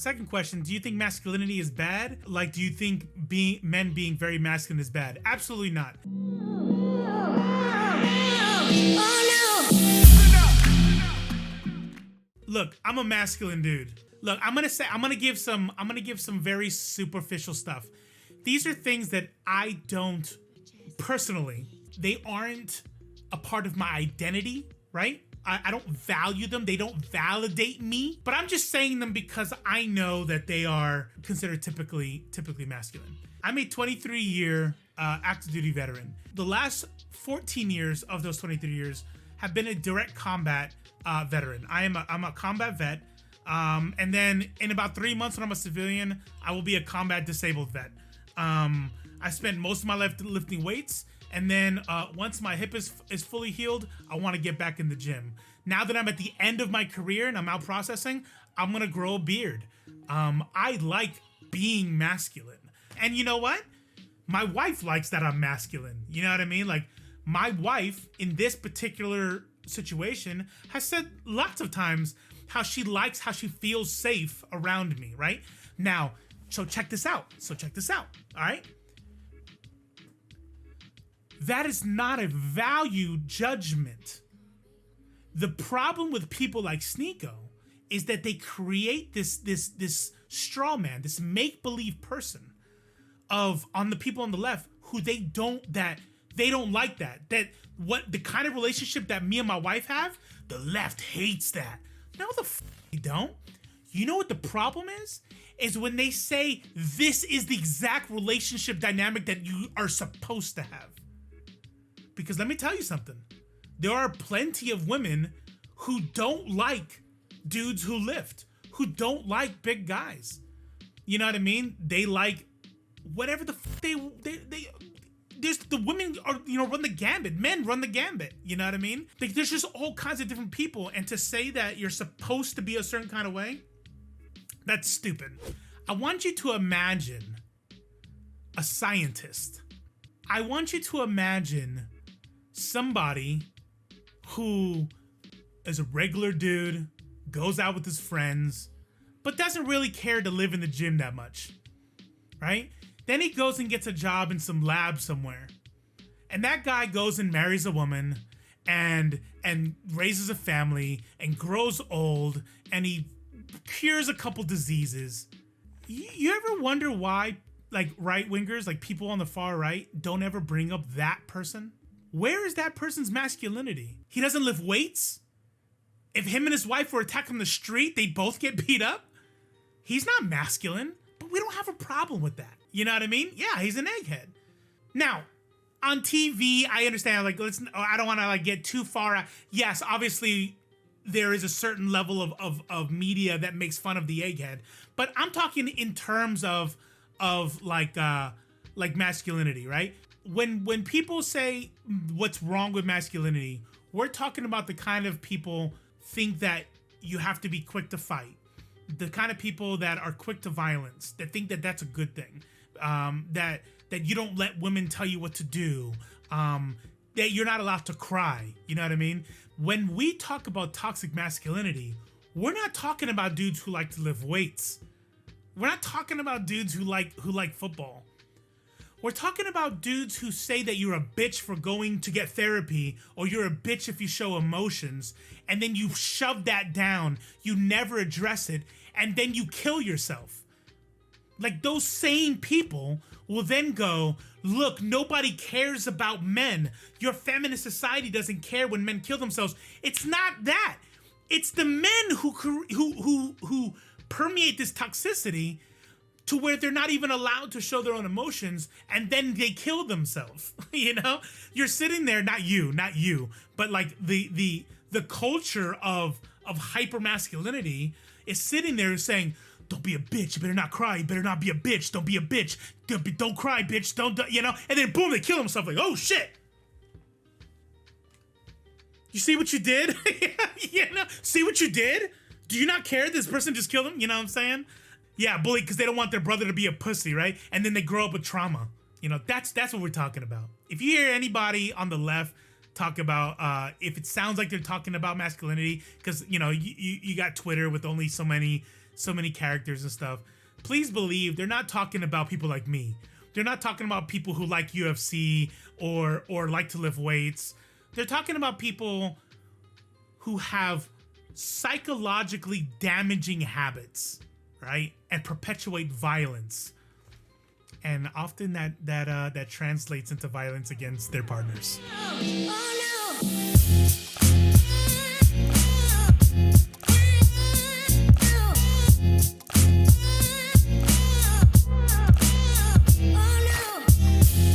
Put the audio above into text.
Second question, do you think masculinity is bad? Like, do you think men being very masculine is bad? Absolutely not. Look, I'm a masculine dude. Look, I'm gonna give some very superficial stuff. These are things that I don't personally, they aren't a part of my identity, right? I don't value them. They don't validate me, but I'm just saying them because I know that they are considered typically masculine. I'm a 23-year active duty veteran. The last 14 years of those 23 years have been a direct combat veteran. I'm a combat vet. And then in about 3 months when I'm a civilian, I will be a combat disabled vet. I spent most of my life lifting weights. And then once my hip is fully healed, I want to get back in the gym. Now that I'm at the end of my career and I'm out processing, I'm going to grow a beard. I like being masculine. And you know what? My wife likes that I'm masculine. You know what I mean? Like, my wife in this particular situation has said lots of times how she feels safe around me, right? Now, so check this out. All right? That is not a value judgment. The problem with people like Sneako is that they create this straw man, this make-believe person on the people on the left who they don't like that what the kind of relationship that me and my wife have, the left hates that. No, they don't. You know what the problem is? Is when they say this is the exact relationship dynamic that you are supposed to have. Because let me tell you something. There are plenty of women who don't like dudes who lift, who don't like big guys. You know what I mean? They like whatever there's the women are, run the gambit. Men run the gambit. You know what I mean? Like, there's just all kinds of different people. And to say that you're supposed to be a certain kind of way, that's stupid. I want you to imagine a scientist. I want you to imagine somebody who is a regular dude, goes out with his friends, but doesn't really care to live in the gym that much, right? Then he goes and gets a job in some lab somewhere. And that guy goes and marries a woman and raises a family and grows old and he cures a couple diseases. You ever wonder why, like, right-wingers, like people on the far right, don't ever bring up that person? Where is that person's masculinity? He doesn't lift weights? If him and his wife were attacked on the street, they'd both get beat up? He's not masculine, but we don't have a problem with that. You know what I mean? Yeah, he's an egghead. Now, on TV, I understand, like, I don't want to, like, get too far out. Yes, obviously, there is a certain level of media that makes fun of the egghead, but I'm talking in terms of like masculinity, right? When people say what's wrong with masculinity, we're talking about the kind of people think that you have to be quick to fight, the kind of people that are quick to violence, that think that that's a good thing, that you don't let women tell you what to do, that you're not allowed to cry. You know what I mean? When we talk about toxic masculinity, we're not talking about dudes who like to lift weights. We're not talking about dudes who like football. We're talking about dudes who say that you're a bitch for going to get therapy, or you're a bitch if you show emotions, and then you shove that down, you never address it, and then you kill yourself. Like, those same people will then go, look, nobody cares about men. Your feminist society doesn't care when men kill themselves. It's not that. It's the men who permeate this toxicity to where they're not even allowed to show their own emotions, and then they kill themselves. You know, you're sitting there, not you, but like the culture of hyper masculinity is sitting there saying, don't be a bitch, you better not cry, you better not be a bitch, don't be a bitch, don't cry, bitch, don't, you know, and then boom, they kill themselves. Like, oh shit. You see what you did? You know, see what you did? Do you not care this person just killed him? You know what I'm saying? Yeah, bully, because they don't want their brother to be a pussy, right? And then they grow up with trauma. You know, that's what we're talking about. If you hear anybody on the left talk about, if it sounds like they're talking about masculinity, because, you know, you got Twitter with only so many so many characters and stuff, please believe they're not talking about people like me. They're not talking about people who like UFC or like to lift weights. They're talking about people who have psychologically damaging habits, right? And perpetuate violence. And often that translates into violence against their partners. Oh, no.